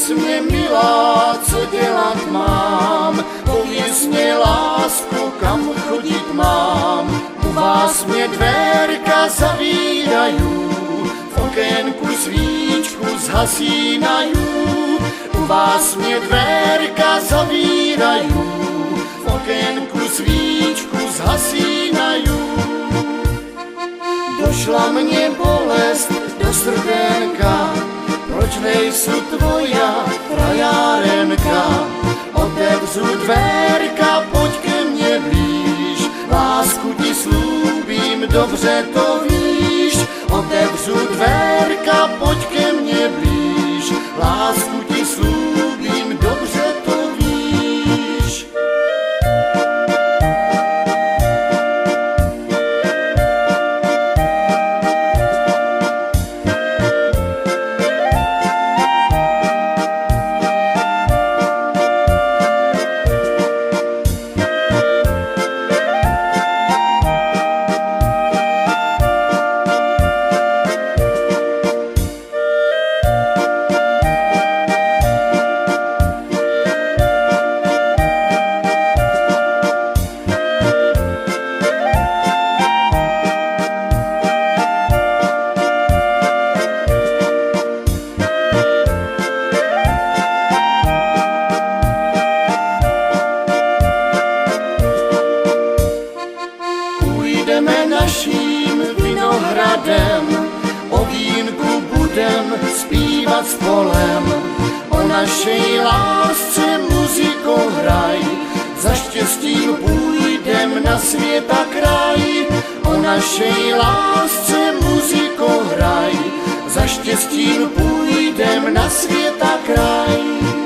Pověz mě, milá, co dělat mám, pověz mě, lásko, kam chodit mám. U vás mě dvérka zavíraju, v okénku svíčku zhasínaju. U vás mě dvérka zavíraju, v okénku svíčku zhasínaju. Došla mě bolest do srdenka, proč nejsou tvoja frajárenka? Otevřu dvérka, pojď ke mně blíž, lásku ti slúbím, dobře to víš. Otevřu dvérka, pojď ke mně blíž, lásku ti slúbím, dobře to víš. Půjdeme naším vinohradem, o vínku budem zpívat spolem. O našej lásce muziko hraj, za štěstím půjdem na svět a kraj. O našej lásce muziko hraj, za štěstím půjdem na svět a kraj.